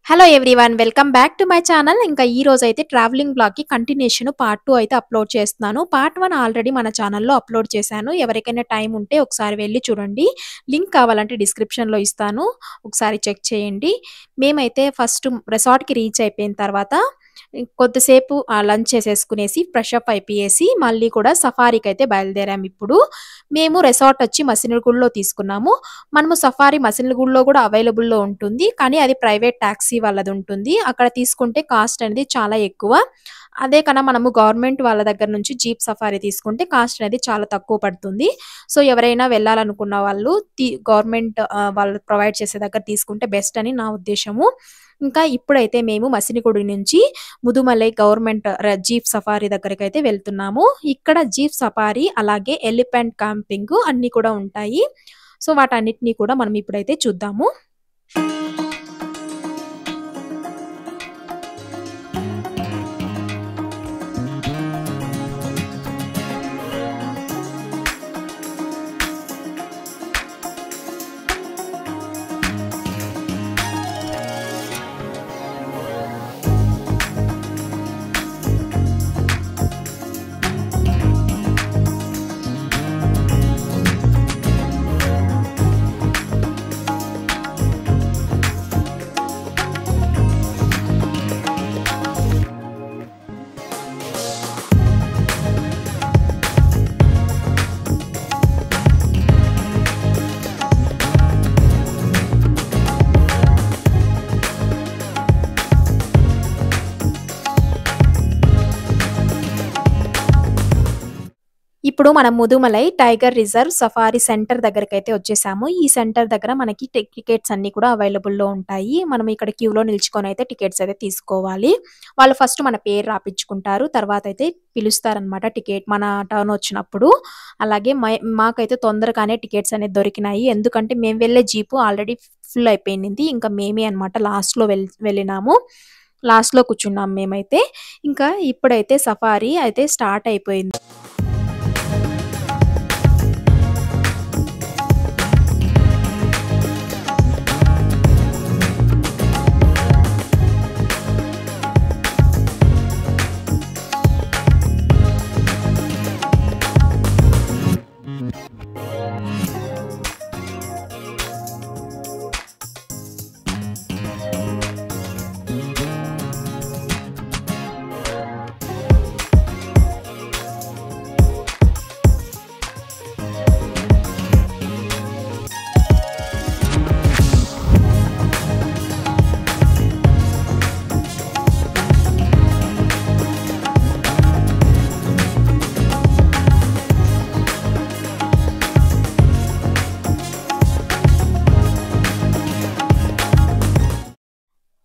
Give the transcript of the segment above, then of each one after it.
Hello everyone welcome back to my channel. ఇంకా ఈ రోజు అయితే ట్రావెలింగ్ బ్లాగ్ కి కంటిన్యూషన్ పార్ట్ 2 అయితే అప్లోడ్ చేస్తున్నాను. పార్ట్ 1 ఆల్రెడీ మన ఛానల్లో అప్లోడ్ చేశాను. ఎవరికైనా టైం ఉంటే ఒకసారి వెళ్ళి చూడండి. లింక్ కావాలంటే డిస్క్రిప్షన్ లో ఇస్తాను, ఒకసారి చెక్ చేయండి. మేమైతే ఫస్ట్ రిసార్ట్ కి రీచ్ అయిపోయిన తర్వాత కొద్దిసేపు లంచ్ చేసేసుకునేసి ఫ్రెష్ అప్ అయిపోయేసి మళ్ళీ కూడా సఫారీకి అయితే బయలుదేరాం. ఇప్పుడు మేము రిసార్ట్ వచ్చి మసినగూడలో తీసుకున్నాము. మనము సఫారీ మసినగూడలో కూడా అవైలబుల్లో ఉంటుంది, కానీ అది ప్రైవేట్ టాక్సీ వాళ్ళది ఉంటుంది. అక్కడ తీసుకుంటే కాస్ట్ అనేది చాలా ఎక్కువ. అదే కన్నా మనము గవర్నమెంట్ వాళ్ళ దగ్గర నుంచి జీప్ సఫారీ తీసుకుంటే కాస్ట్ అనేది చాలా తక్కువ పడుతుంది. సో ఎవరైనా వెళ్ళాలనుకున్న వాళ్ళు గవర్నమెంట్ వాళ్ళు ప్రొవైడ్ చేసే దగ్గర తీసుకుంటే బెస్ట్ అని నా ఉద్దేశము. ఇంకా ఇప్పుడైతే మేము మసినగూడ నుంచి ముదుమలై గవర్నమెంట్ జీప్ సఫారీ దగ్గరికి అయితే వెళ్తున్నాము. ఇక్కడ జీప్ సఫారీ అలాగే ఎలిఫెంట్ క్యాంపింగ్ అన్ని కూడా ఉంటాయి. సో వాటన్నిటిని కూడా మనం ఇప్పుడైతే చూద్దాము. ఇప్పుడు మనం Mudumalai tiger reserve safari centre దగ్గరికి అయితే వచ్చేసాము. ఈ సెంటర్ దగ్గర మనకి టికెట్స్ అన్ని కూడా అవైలబుల్లో ఉంటాయి. మనం ఇక్కడ క్యూలో నిల్చుకొని అయితే టికెట్స్ అయితే తీసుకోవాలి. వాళ్ళు ఫస్ట్ మన పేరు రాపించుకుంటారు, తర్వాత అయితే పిలుస్తారనమాట టికెట్ మన టర్న్ వచ్చినప్పుడు. అలాగే మాకైతే తొందరగానే టికెట్స్ అనేది దొరికినాయి, ఎందుకంటే మేము వెళ్ళే జీపు ఆల్రెడీ ఫుల్ అయిపోయింది. ఇంకా మేమే అనమాట లాస్ట్లో వెళ్ళినాము, లాస్ట్లో కూర్చున్నాం మేమైతే. ఇంకా ఇప్పుడైతే సఫారీ అయితే స్టార్ట్ అయిపోయింది.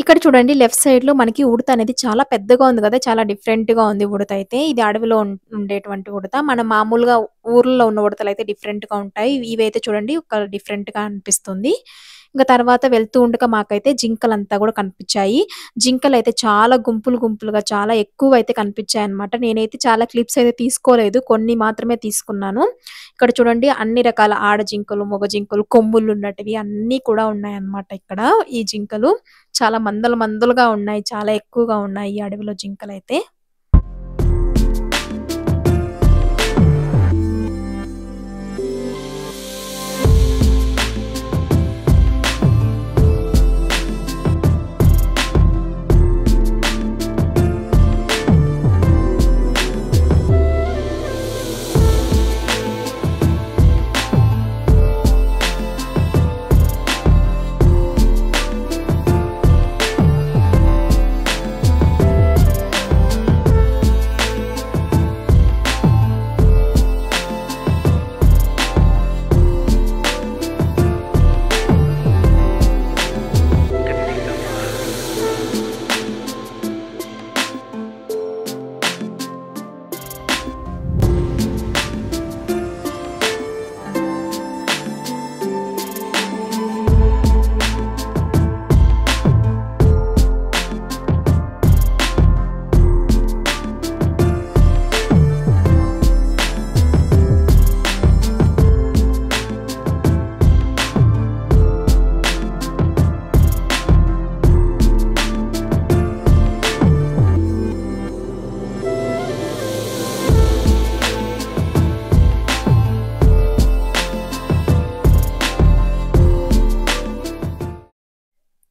ఇక్కడ చూడండి లెఫ్ట్ సైడ్ లో మనకి ఉడత అనేది చాలా పెద్దగా ఉంది కదా, చాలా డిఫరెంట్ గా ఉంది ఉడత అయితే. ఇది అడవిలో ఉండేటువంటి ఉడత. మన మామూలుగా ఊర్లలో ఉన్న ఉడతలు అయితే డిఫరెంట్ గా ఉంటాయి, ఇవైతే చూడండి ఒక డిఫరెంట్ గా అనిపిస్తుంది. ఇంకా తర్వాత వెళ్తూ ఉండగా మాకైతే జింకలంతా కూడా కనిపించాయి. జింకలు అయితే చాలా గుంపులుగా చాలా ఎక్కువ అయితే కనిపించాయి అనమాట. నేనైతే చాలా క్లిప్స్ అయితే తీసుకోలేదు, కొన్ని మాత్రమే తీసుకున్నాను. ఇక్కడ చూడండి అన్ని రకాల ఆడ జింకలు, మగ జింకలు, కొమ్ములు ఉన్నటివి అన్ని కూడా ఉన్నాయి అన్నమాట. ఇక్కడ ఈ జింకలు చాలా మందలుగా ఉన్నాయి, చాలా ఎక్కువగా ఉన్నాయి ఈ అడవిలో జింకలు అయితే.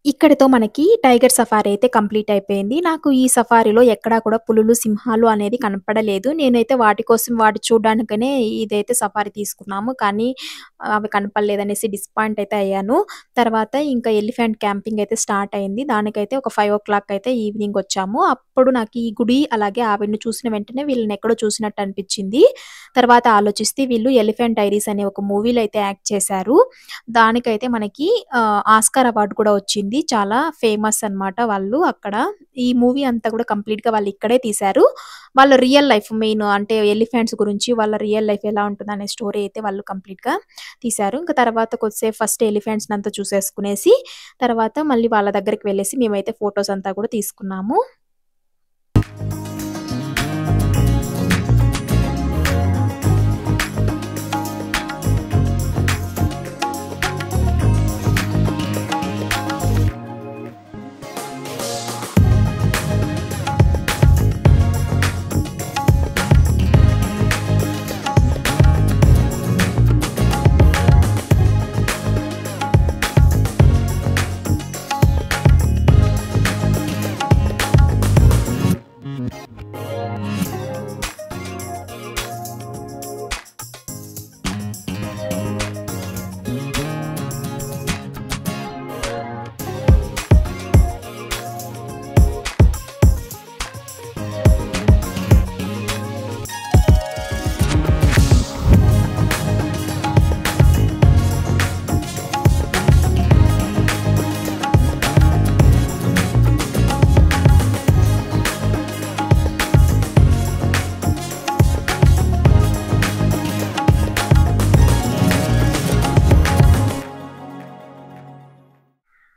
ఇక్కడితో మనకి టైగర్ సఫారీ అయితే కంప్లీట్ అయిపోయింది. నాకు ఈ సఫారీలో ఎక్కడా కూడా పులులు, సింహాలు అనేది కనపడలేదు. నేనైతే వాటి కోసం వాటి చూడ్డానికనే ఇదైతే సఫారీ తీసుకున్నాము. కానీ అవి కనపడలేదనేసి డిసప్పాయింట్ అయితే అయ్యాను. తర్వాత ఇంకా ఎలిఫెంట్ క్యాంపింగ్ అయితే స్టార్ట్ అయింది. దానికైతే ఒక 5:00 అయితే ఈవినింగ్ వచ్చాము. అప్పుడు నాకు ఈ గుడి అలాగే ఆవిడని చూసిన వెంటనే వీళ్ళని ఎక్కడో చూసినట్టు అనిపించింది. తర్వాత ఆలోచిస్తే వీళ్ళు ఎలిఫెంట్ డైరీస్ అనే ఒక మూవీలో అయితే యాక్ట్ చేశారు. దానికైతే మనకి ఆస్కార్ అవార్డ్ కూడా వచ్చింది. చాలా ఫేమస్ అన్నమాట వాళ్ళు అక్కడ. ఈ మూవీ అంతా కూడా కంప్లీట్‌గా వాళ్ళు ఇక్కడే తీశారు. వాళ్ళ రియల్ లైఫ్ మెయిన్ అంటే ఎలిఫెంట్స్ గురించి వాళ్ళ రియల్ లైఫ్ ఎలా ఉంటుందనే స్టోరీ అయితే వాళ్ళు కంప్లీట్‌గా తీశారు. ఇంకా తర్వాత కొద్దిసేపు ఫస్ట్ ఎలిఫెంట్స్‌నంతా చూసేసుకునేసి, తర్వాత మళ్ళీ వాళ్ళ దగ్గరికి వెళ్ళేసి మేమైతే ఫోటోస్ అంతా కూడా తీసుకున్నాము.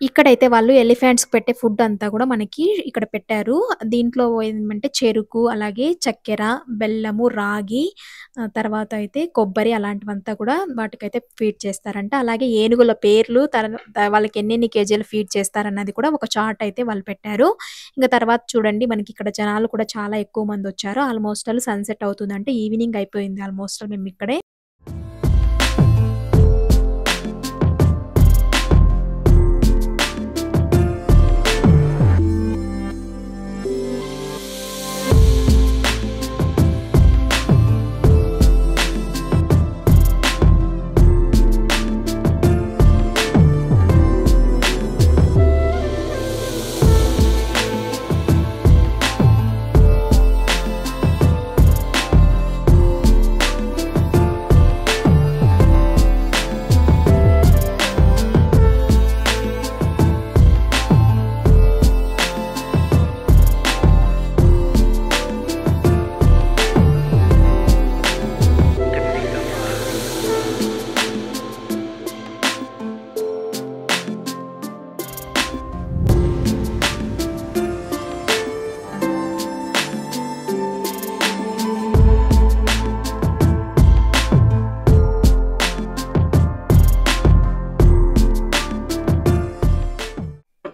ఇక్కడైతే వాళ్ళు ఎలిఫెంట్స్‌కి పెట్టే ఫుడ్ అంతా గూడా మనకి ఇక్కడ పెట్టారు. దీంట్లో ఏమంటే చెరుకు, అలాగే చక్కెర, బెల్లము, రాగి తర్వాత అయితే కొబ్బరి అలాంటివంతా కూడా వాటికైతే ఫీడ్ చేస్తారంట. అలాగే ఏనుగుల పేర్లు వాళ్ళకి ఎన్నెన్ని కేజీలు ఫీడ్ చేస్తారన్నది కూడా ఒక చార్ట్ అయితే వాళ్ళు పెట్టారు. ఇంక తర్వాత చూడండి మనకి ఇక్కడ జనాలు కూడా చాలా ఎక్కువ మందొచ్చారు. ఆల్‌మోస్ట్ ఆల్ సన్‌సెట్ అవుతుంది. అంటే ఈవినింగ్ అయిపోయింది ఆల్‌మోస్ట్ ఆల్ మేమిక్కడే.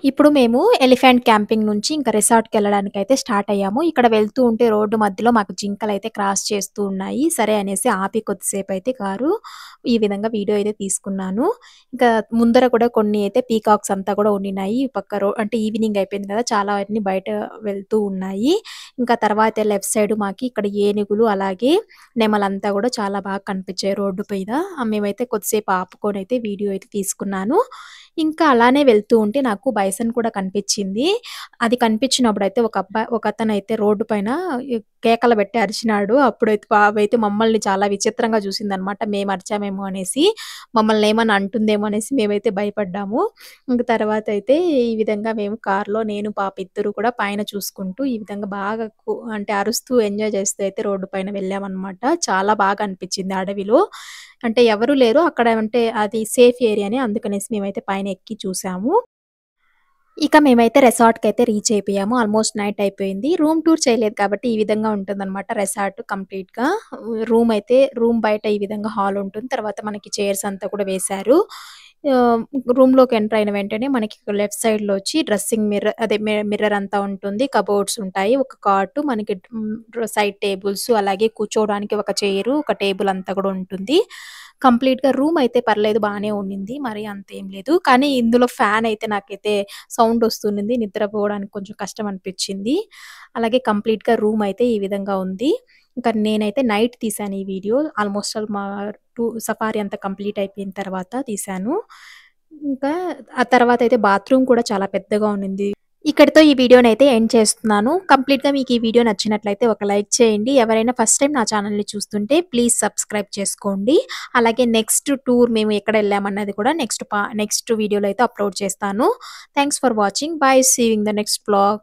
ఇప్పుడు మేము ఎలిఫెంట్ క్యాంపింగ్ నుంచి ఇంకా రిసార్ట్‌కెళ్ళడానికైతే స్టార్ట్ అయ్యాము. ఇక్కడ వెళ్తూ ఉంటే రోడ్డు మధ్యలో మాకు జింకలైతే క్రాస్ చేస్తూ ఉన్నాయి. సరే అనేసి ఆపి కొద్దిసేపయితే కారు ఈ విధంగా వీడియో అయితే తీసుకున్నాను. ఇంకా ముందర కూడా కొన్ని అయితే పీకాక్స్ అంతా కూడా ఉండినాయి. ఈ పక్క అంటే ఈవినింగ్ అయిపోయింది కదా! చాలా వాటిని బయట వెళ్తూ ఉన్నాయి. ఇంకా తర్వాత లెఫ్ట్ సైడ్ మాకి ఇక్కడ ఏనుగులు అలాగే నెమలంతా కూడా చాలా బాగా కనిపించాయి రోడ్డు మీద. మేమైతే కొద్దిసేపు ఆపుకొనైతే వీడియో అయితే తీసుకున్నాను. ఇంకా అలానే వెళ్తూ ఉంటే నాకు బైసన్ కూడా కనిపించింది. అది కనిపించినప్పుడైతే ఒకతనైతే రోడ్డు పైన కేకలు పెట్టి అరిచినాడు. అప్పుడైతే అవైతే మమ్మల్ని చాలా విచిత్రంగా చూసిందనమాట. మేము అరిచామేమో అనేసి. మమ్మల్ని ఏమన్నా అంటుందేమో అనేసి మేమైతే భయపడ్డాము. ఇంక తర్వాత అయితే ఈ విధంగా మేము కార్‌లో నేను, పాప ఇద్దరు కూడా పైన చూసుకుంటూ ఈ విధంగా బాగా అంటే అరుస్తూ ఎంజాయ్ చేస్తూ అయితే రోడ్డు పైన వెళ్ళామనమాట. చాలా బాగా అనిపించింది అడవిలో. అంటే ఎవరు లేరు. అక్కడ అంటే అది సేఫ్ ఏరియానే అందుకనేసి మేమైతే పైన ఎక్కి చూసాము. ఇక మేమైతే రిసార్ట్‌కైతే రీచ్ అయిపోయాము. ఆల్మోస్ట్ నైట్ అయిపోయింది. రూమ్ టూర్ చేయలేదు కాబట్టి ఈ విధంగా ఉంటుందనమాట రిసార్ట్ కంప్లీట్‌గా. రూమ్ బయట ఈ విధంగా హాల్ ఉంటుంది. తర్వాత మనకి చైర్స్ అంతా కూడా వేశారు. ఆహ్, రూమ్‌లోకి ఎంటర్ అయిన వెంటనే మనకి లెఫ్ట్ సైడ్‌లో వచ్చి డ్రెస్సింగ్ మిర్రర్ అదే మిర్రర్ అంతా ఉంటుంది. కబోర్డ్స్ ఉంటాయి. ఒక కాట్ మనకి సైడ్ టేబుల్స్ అలాగే కూర్చోవడానికి ఒక చైరు, ఒక టేబుల్ అంతా కూడా ఉంటుంది. కంప్లీట్‌గా రూమ్ అయితే పర్లేదు బానే ఉండింది. మరి అంతేం లేదు. కానీ ఇందులో ఫ్యాన్ అయితే నాకైతే సౌండ్ వస్తున్నింది. నిద్రపోవడానికి కొంచెం కష్టం అనిపిచ్చింది. అలాగే కంప్లీట్‌గా రూమ్ అయితే ఈ విధంగా ఉంది. ఇంకా నేనైతే నైట్ తీశాను ఈ వీడియో. ఆల్‌మోస్ట్ ఆల్ మా సఫారీ అంతా కంప్లీట్ అయిపోయిన తర్వాత తీశాను. ఇంకా ఆ తర్వాతయితే బాత్రూమ్ కూడా చాలా పెద్దగా ఉండింది. ఇక్కడితో ఈ వీడియోనైతే ఎండ్ చేస్తున్నాను. కంప్లీట్‌గా మీకు ఈ వీడియో నచ్చినట్లయితే ఒక లైక్ చేయండి. ఎవరైనా ఫస్ట్ టైమ్ నా ఛానెల్‌ని చూస్తుంటే ప్లీజ్ సబ్స్క్రైబ్ చేసుకోండి. అలాగే నెక్స్ట్ టూర్ మేము ఎక్కడెళ్ళామన్నది కూడా నెక్స్ట్ వీడియోలో అయితే అప్‌లోడ్ చేస్తాను. Thanks for watching. Bye. See you in the next vlog.